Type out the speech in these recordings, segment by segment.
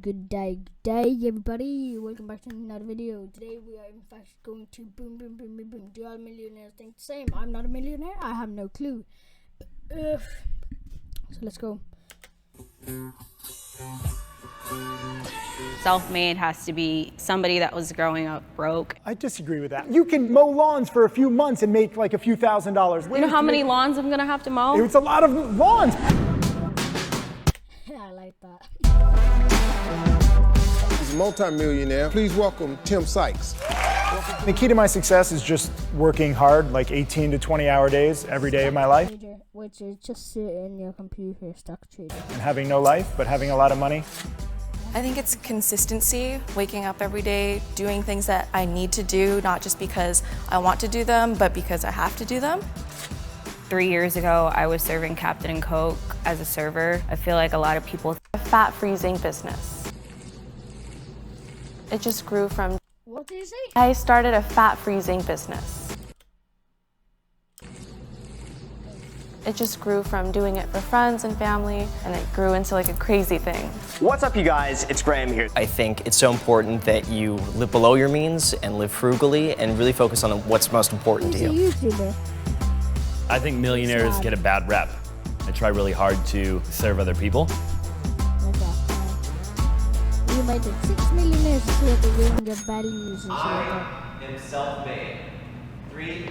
good day, everybody. Welcome back to another video. Today we are in fact going to boom. Do all millionaires think the same? I'm not a millionaire. I have no clue. So let's go. Self-made has to be somebody that was growing up broke. I disagree with that. You can mow lawns for a few months and make like a few $1,000s. You know how many lawns I'm gonna have to mow? It's a lot of lawns. I like that. He's a multi-millionaire. Please welcome Tim Sykes. The key to my success is just working hard, like 18 to 20-hour days every day of my life. Which is just sit in your computer, stock trading. And having no life, but having a lot of money. I think it's consistency, waking up every day, doing things that I need to do, not just because I want to do them, but because I have to do them. 3 years ago, I was serving Captain & Coke as a server. I feel like a lot of people. A fat freezing business. It just grew from. What did you say? I started a fat freezing business. It just grew from doing it for friends and family, and it grew into like a crazy thing. What's up, you guys? It's Graham here. I think it's so important that you live below your means and live frugally and really focus on what's most important to you. YouTuber. I think millionaires get a bad rep. I try really hard to serve other people. You might have 6 millionaires so that they ruin your values and shit like that. I am self-made. 3,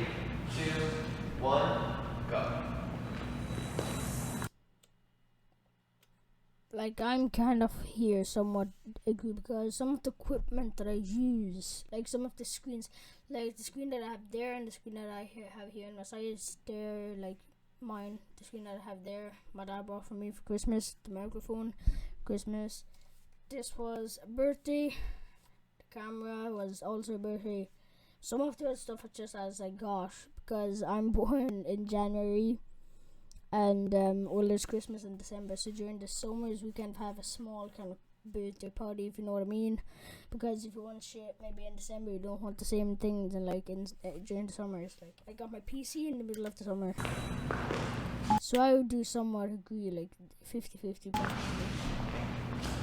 2, 1, go. Like, I'm kind of here somewhat agree because some of the equipment that I use, like some of the screens, like the screen that I have there and the screen that I have here on my side is there, like mine, the screen that I have there, my dad bought for me for Christmas, the microphone, Christmas. This was a birthday, the camera was also a birthday. Some of the other stuff is just as I got because I'm born in January. And well, there's Christmas in December, so during the summers we can have a small kind of birthday party, if you know what I mean. Because if you want shit maybe in December, you don't want the same things, and like during the summers, like I got my PC in the middle of the summer, so I would do somewhat agree, like 50-50.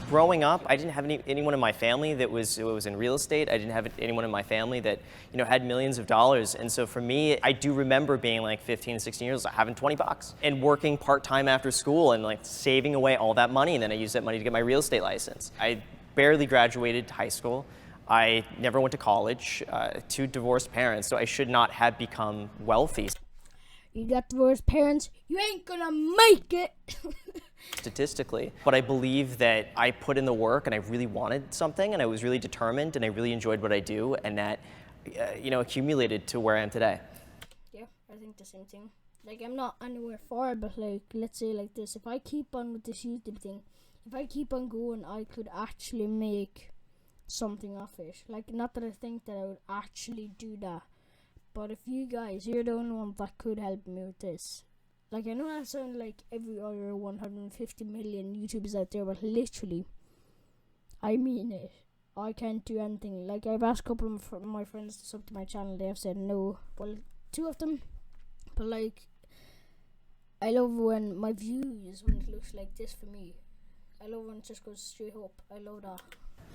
Growing up, I didn't have anyone in my family that was in real estate. I didn't have anyone in my family that had millions of dollars. And so for me, I do remember being like 15, 16 years old, having 20 bucks and working part-time after school and like saving away all that money. And then I used that money to get my real estate license. I barely graduated high school. I never went to college, 2 divorced parents, so I should not have become wealthy. You got divorced parents, you ain't gonna make it. Statistically, but I believe that I put in the work and I really wanted something and I was really determined and I really enjoyed what I do, and that accumulated to where I am today. Yeah, I think the same thing. Like, I'm not anywhere far, but like, let's say like this, if I keep on with this YouTube thing, if I keep on going, I could actually make something of it. Like, not that I think that I would actually do that, but if you guys, you're the only one that could help me with this. Like, I know that sounds like every other 150 million YouTubers out there, but literally, I mean it. I can't do anything. Like, I've asked a couple of my friends to sub to my channel. They have said no. Well, 2 of them. But, like, I love when my views, when it looks like this for me. I love when it just goes straight up. I love that.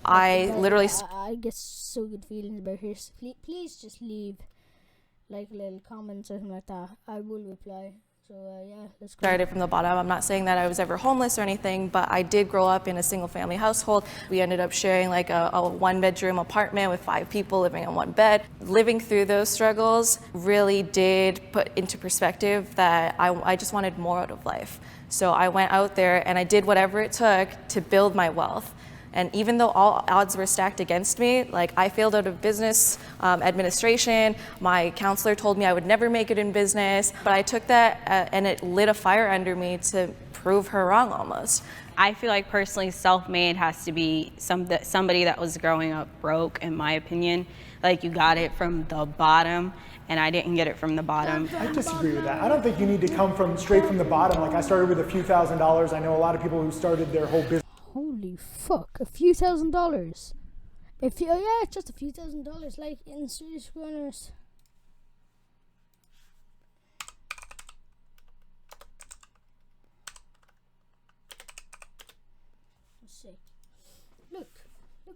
I get so good feelings about this. Please just leave, like, little comments or something like that. I will reply. So yeah, let's go. Started from the bottom. I'm not saying that I was ever homeless or anything, but I did grow up in a single family household. We ended up sharing like a 1-bedroom apartment with 5 people living in 1 bed. Living through those struggles really did put into perspective that I just wanted more out of life. So I went out there and I did whatever it took to build my wealth. And even though all odds were stacked against me, like I failed out of business administration, my counselor told me I would never make it in business, but I took that and it lit a fire under me to prove her wrong almost. I feel like personally self-made has to be somebody that was growing up broke, in my opinion. Like, you got it from the bottom, and I didn't get it from the bottom. I disagree with that. I don't think you need to come straight from the bottom. Like, I started with a few $1,000s. I know a lot of people who started their whole business. Holy fuck, a few $1,000s. Yeah, just a few $1,000s, like in Swedish kronors. Let's see.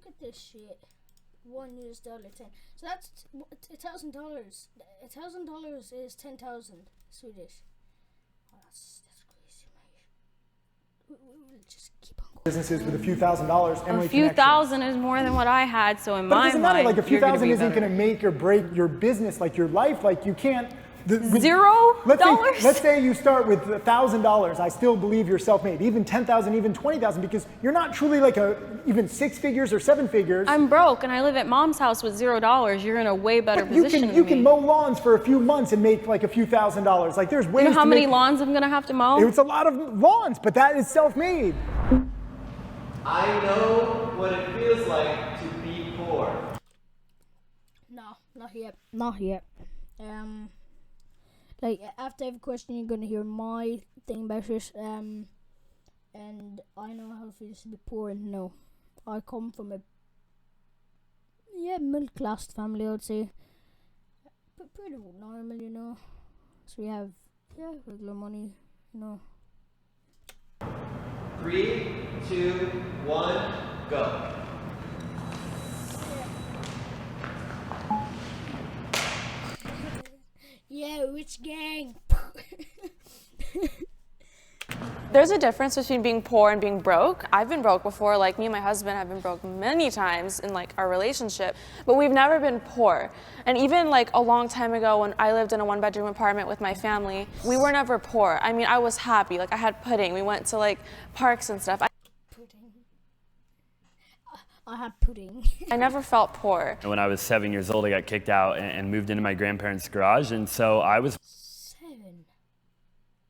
at this shit. $1 So that's $1,000. $1,000 is 10,000 Swedish. Oh, that's crazy, mate. We'll just keep on going. Businesses with a few $1,000s. Emily A few connections. thousand is more than what I had, so in But it my doesn't matter. mind, Like a few you're gonna thousand be isn't better. going to make or break your business, like your life. Like you can't. $0? Let's say you start with $1,000. I still believe you're self-made. Even 10,000, even 20,000, because you're not truly like even 6 figures or 7 figures. I'm broke and I live at mom's house with $0. You're in a way better But position you than can me. mow lawns for a few months and make like a few $1,000s. Like there's ways You know how to many make, lawns I'm gonna have to mow? It's a lot of lawns, but that is self-made. I know what it feels like to be poor. No, not yet. Not yet. Like after every question, you're gonna hear my thing about this. And I know how it feels to be poor. And no, I come from a middle class family, I would say. But pretty normal, you know. So we have regular money, you know. 3, 2, 1, go. Yeah, rich gang. There's a difference between being poor and being broke. I've been broke before, like me and my husband have been broke many times in like our relationship, but we've never been poor. And even like a long time ago when I lived in a 1-bedroom apartment with my family, we were never poor. I mean, I was happy, like I had pudding. We went to like parks and stuff. Pudding. I had pudding. I never felt poor. When I was 7 years old, I got kicked out and moved into my grandparents' garage, and so I was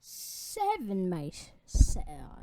7, mate.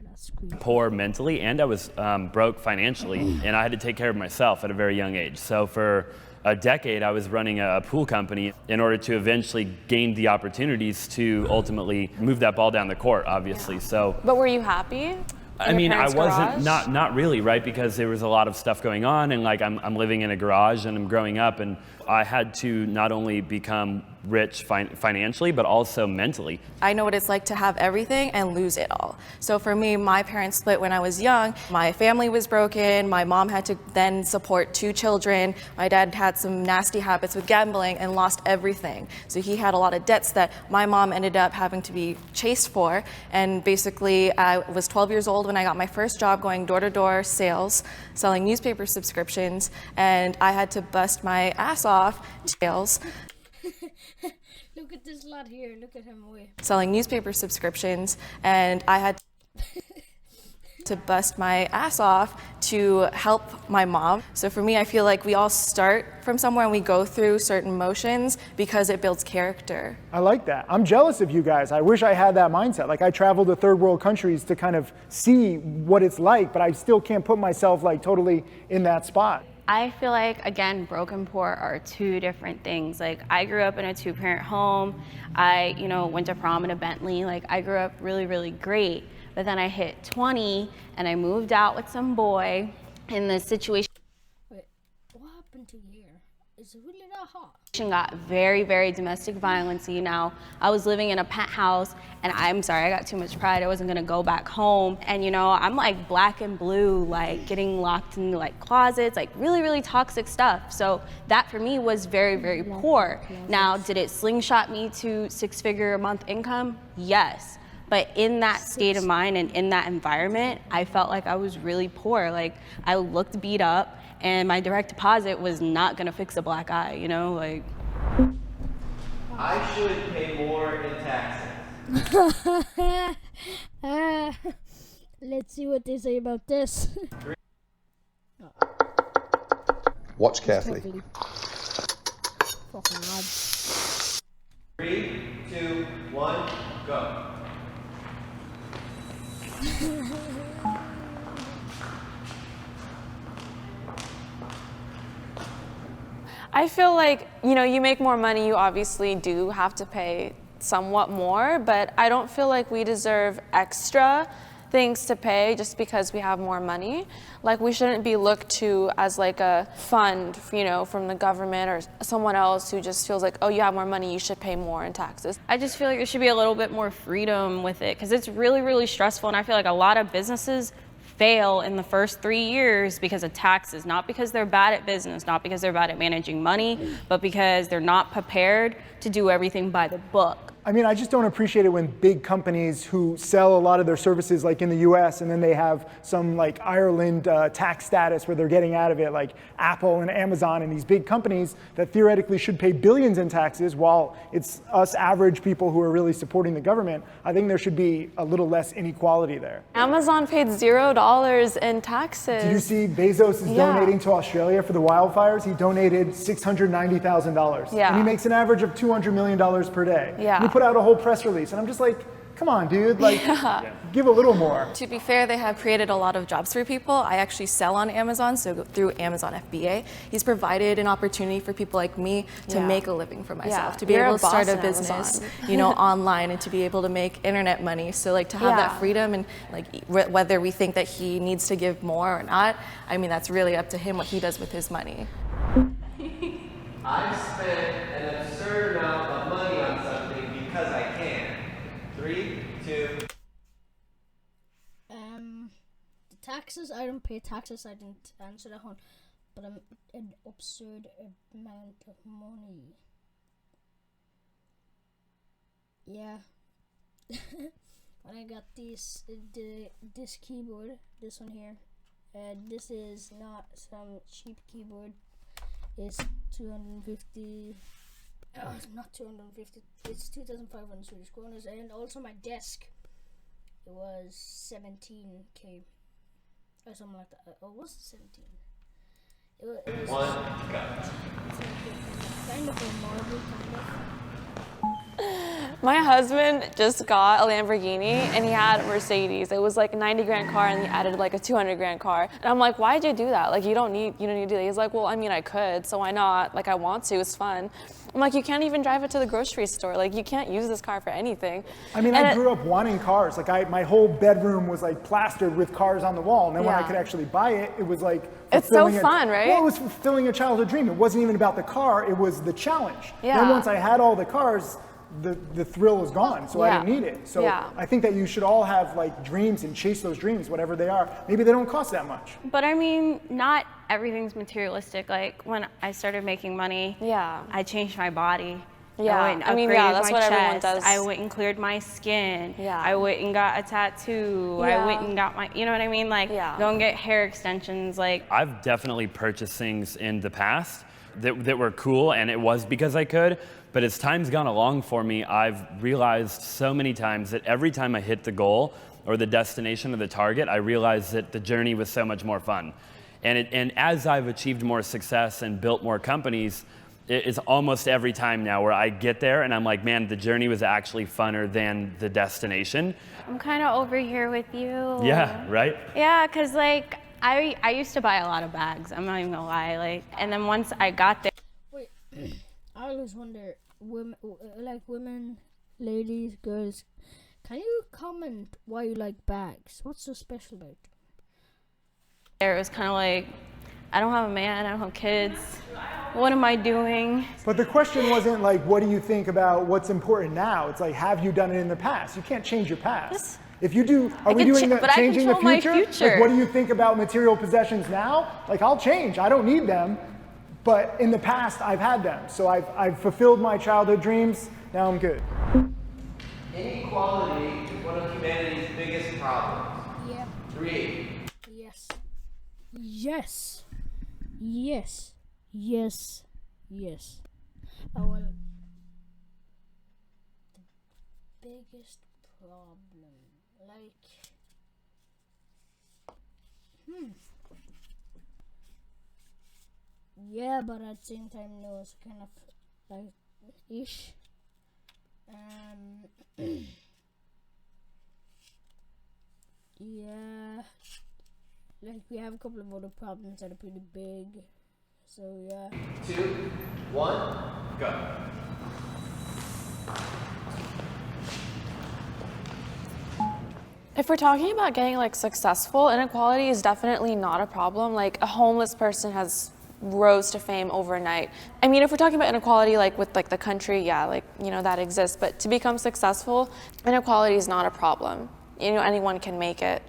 That's creepy. poor mentally, and I was broke financially, and I had to take care of myself at a very young age. So for a decade, I was running a pool company in order to eventually gain the opportunities to ultimately move that ball down the court, obviously. So. But were you happy? I mean, I wasn't, garage? not really, right? Because there was a lot of stuff going on, and like I'm living in a garage and I'm growing up, and I had to not only become rich financially, but also mentally. I know what it's like to have everything and lose it all. So for me, my parents split when I was young. My family was broken. My mom had to then support 2 children. My dad had some nasty habits with gambling and lost everything. So he had a lot of debts that my mom ended up having to be chased for. And basically, I was 12 years old when I got my first job going door-to-door sales, selling newspaper subscriptions, and I had to bust my ass off sales. Look at this lad here. Look at him away. Selling newspaper subscriptions, and I had to bust my ass off to help my mom. So for me, I feel like we all start from somewhere and we go through certain motions because it builds character. I like that. I'm jealous of you guys. I wish I had that mindset. Like I traveled to third world countries to kind of see what it's like, but I still can't put myself like totally in that spot. I feel like, again, broke and poor are 2 different things. Like, I grew up in a 2-parent home. I, went to prom in a Bentley. Like, I grew up really, really great. But then I hit 20, and I moved out with some boy in the situation. Wait, what happened to your hair? Is it really that hot? Got very, very domestic violence-y. Now, I was living in a penthouse, and I'm sorry, I got too much pride. I wasn't gonna go back home. And I'm like black and blue, like getting locked into like closets, like really, really toxic stuff. So that for me was very, very poor. Now, did it slingshot me to 6-figure a month income? Yes. But in that state of mind and in that environment, I felt like I was really poor. Like I looked beat up, and my direct deposit was not gonna fix a black eye, like. I should pay more in taxes. Let's see what they say about this. Watch carefully. Fucking lads. 3, 2, 1, go. I feel like, you make more money, you obviously do have to pay somewhat more, but I don't feel like we deserve extra things to pay just because we have more money. Like we shouldn't be looked to as like a fund, from the government or someone else who just feels like, oh, you have more money, you should pay more in taxes. I just feel like there should be a little bit more freedom with it because it's really, really stressful, and I feel like a lot of businesses fail in the first 3 years because of taxes, not because they're bad at business, not because they're bad at managing money, but because they're not prepared to do everything by the book. I mean, I just don't appreciate it when big companies who sell a lot of their services like in the US and then they have some like Ireland tax status where they're getting out of it, like Apple and Amazon and these big companies that theoretically should pay billions in taxes while it's us average people who are really supporting the government. I think there should be a little less inequality there. Amazon paid $0 in taxes. Did you see Bezos is donating to Australia for the wildfires? He donated $690,000. Yeah. And he makes an average of $200 million per day. Yeah. He put out a whole press release, and I'm just like, come on, dude, like, give a little more. To be fair, they have created a lot of jobs for people. I actually sell on Amazon, so through Amazon FBA, he's provided an opportunity for people like me to make a living for myself, to be able to start a business, you know, online, and to be able to make internet money. So like to have that freedom, and like whether we think that he needs to give more or not, I mean, that's really up to him what he does with his money. I've spent an absurd amount of money on something because I can. 3, 2. The taxes, I don't pay taxes, I didn't answer that one, but I'm an absurd amount of money. Yeah. When I got this keyboard, this one here, this is not some cheap keyboard. It's 250. Oh, it's not 250. It's 2,500 Swedish kronor, and also my desk. It was 17k or something like that. Oh, was it 17? It was 1, go. kind of a marble, kind of. My husband just got a Lamborghini and he had a Mercedes. It was like a 90 grand car and he added like a 200 grand car. And I'm like, why'd you do that? Like, you don't need to do that. He's like, well, I mean, I could, so why not? Like, I want to, it's fun. I'm like, you can't even drive it to the grocery store. Like, you can't use this car for anything. I mean, I grew up wanting cars. Like, my whole bedroom was like plastered with cars on the wall. And then when I could actually buy it, it was like it's so fun, right? Well, it was fulfilling a childhood dream. It wasn't even about the car, it was the challenge. Yeah. Then once I had all the cars, the thrill was gone, so I didn't need it. So I think that you should all have like dreams and chase those dreams, whatever they are. Maybe they don't cost that much. But I mean, not everything's materialistic. Like when I started making money, I changed my body. Yeah, I went and upgraded that's my what chest. everyone does. I went and cleared my skin. Yeah. I went and got a tattoo. I went and got my, you know what I mean? Like, go and get hair extensions. Like, I've definitely purchased things in the past that were cool, and it was because I could. But as time's gone along for me, I've realized so many times that every time I hit the goal or the destination or the target, I realized that the journey was so much more fun. And as I've achieved more success and built more companies, it is almost every time now where I get there and I'm like, man, the journey was actually funner than the destination. I'm kind of over here with you. Yeah, right? Yeah, because like, I used to buy a lot of bags. I'm not even gonna lie. Like, and then once I got there. Wait, I always wonder, women, ladies, girls, can you comment why you like bags? What's so special about them? It was kind of like, I don't have a man, I don't have kids. What am I doing? But the question wasn't like, what do you think about what's important now? It's like, have you done it in the past? You can't change your past. If you do, are we doing the changing the future? Like, what do you think about material possessions now? Like, I'll change. I don't need them. But in the past, I've had them. So I've fulfilled my childhood dreams. Now I'm good. Inequality is one of humanity's biggest problems. Yeah. 3. Yes. Yes. Yes. Yes. Yes. Oh, well, the biggest problem, like, yeah, but at the same time, no, it's kind of like ish. Yeah, like we have a couple of other problems that are pretty big. So yeah. 2, 1, go. If we're talking about getting like successful, inequality is definitely not a problem. Like a homeless person has rose to fame overnight. I mean, if we're talking about inequality like with like the country, yeah, like, you know, that exists. But to become successful, inequality is not a problem. You know, anyone can make it.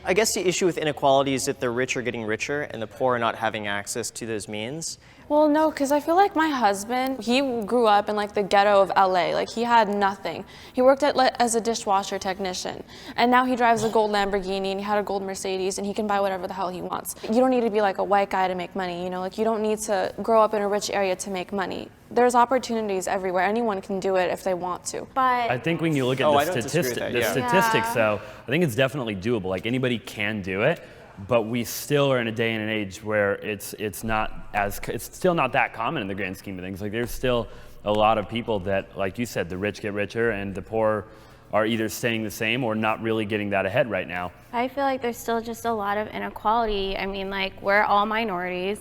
I guess the issue with inequality is that the rich are getting richer and the poor are not having access to those means. Well, no, because I feel like my husband, he grew up in like the ghetto of LA. Like he had nothing. He worked as a dishwasher technician, and now he drives a gold Lamborghini and he had a gold Mercedes and he can buy whatever the hell he wants. You don't need to be like a white guy to make money, you know, like you don't need to grow up in a rich area to make money. There's opportunities everywhere. Anyone can do it if they want to. But I think when you look at I don't disagree with that, yeah. statistics, though, I think it's definitely doable. Like anybody can do it, but we still are in a day and an age where it's still not that common in the grand scheme of things. Like there's still a lot of people that, like you said, the rich get richer and the poor are either staying the same or not really getting that ahead right now. I feel like there's still just a lot of inequality. I mean, like we're all minorities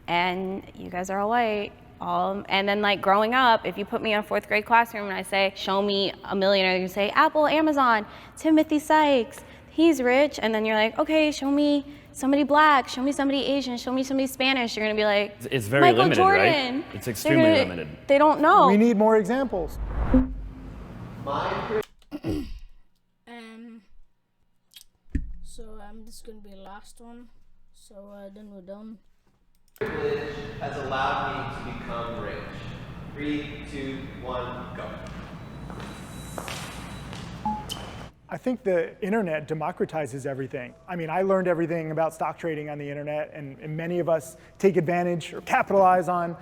and you guys are all white. And then like growing up, if you put me in a 4th grade classroom and I say, show me a millionaire, you say Apple, Amazon, Timothy Sykes, he's rich. And then you're like, okay, show me somebody black, show me somebody Asian, show me somebody Spanish. You're gonna be like, it's very Michael limited, Jordan. right? It's extremely limited. They don't know. We need more examples. So this is gonna be the last one. So then we're done. Privilege has allowed me to become rich. 3, 2, 1, go. I think the internet democratizes everything. I mean, I learned everything about stock trading on the internet, and many of us take advantage or capitalize on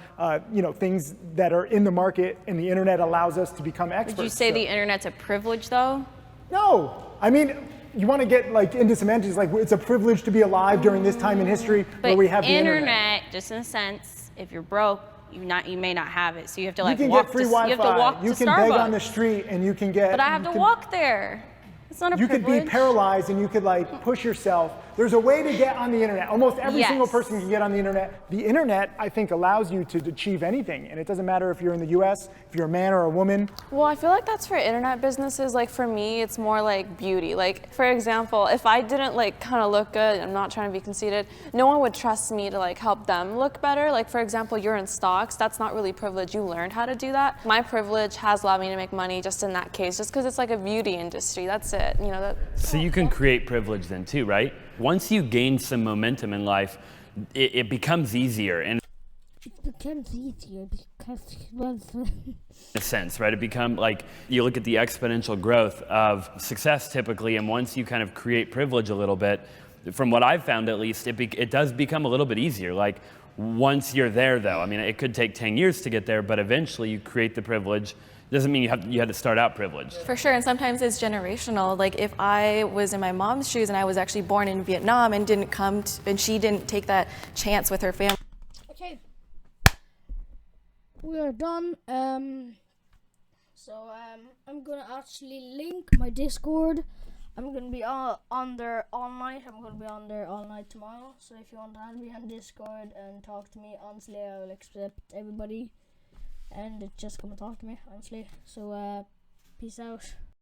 things that are in the market, and the internet allows us to become experts. Would you say the internet's a privilege though? No, I mean, you want to get like into semantics, like it's a privilege to be alive during this time in history where we have the internet. Just in a sense, if you're broke, you may not have it, so you have to like you can walk get free to, Wi-Fi. you have to walk you to can Starbucks. beg on the street, and you can get. But I have to walk there. It's not a You privilege. could be paralyzed, and you could like push yourself. There's a way to get on the internet. Almost every single person can get on the internet. The internet, I think, allows you to achieve anything, and it doesn't matter if you're in the U.S., if you're a man or a woman. Well, I feel like that's for internet businesses. Like for me, it's more like beauty. Like for example, if I didn't like kind of look good, I'm not trying to be conceited, no one would trust me to like help them look better. Like for example, you're in stocks, that's not really privilege. You learned how to do that. My privilege has allowed me to make money just in that case, just because it's like a beauty industry. That's it. You know that. So you can create privilege then too, right? Once you gain some momentum in life, it becomes easier. And It becomes easier because in a sense, right? It become like you look at the exponential growth of success typically, and once you kind of create privilege a little bit, from what I've found at least, it does become a little bit easier. Like once you're there though, I mean, it could take 10 years to get there, but eventually you create the privilege. Doesn't mean you had to start out privileged. For sure, and sometimes it's generational. Like if I was in my mom's shoes and I was actually born in Vietnam and and she didn't take that chance with her family. Okay, we are done. So I'm gonna actually link my Discord. I'm gonna be on there all night. I'm gonna be on there all night tomorrow. So if you want to add me on Discord and talk to me, honestly, I will accept everybody. And just come and talk to me, honestly. So peace out.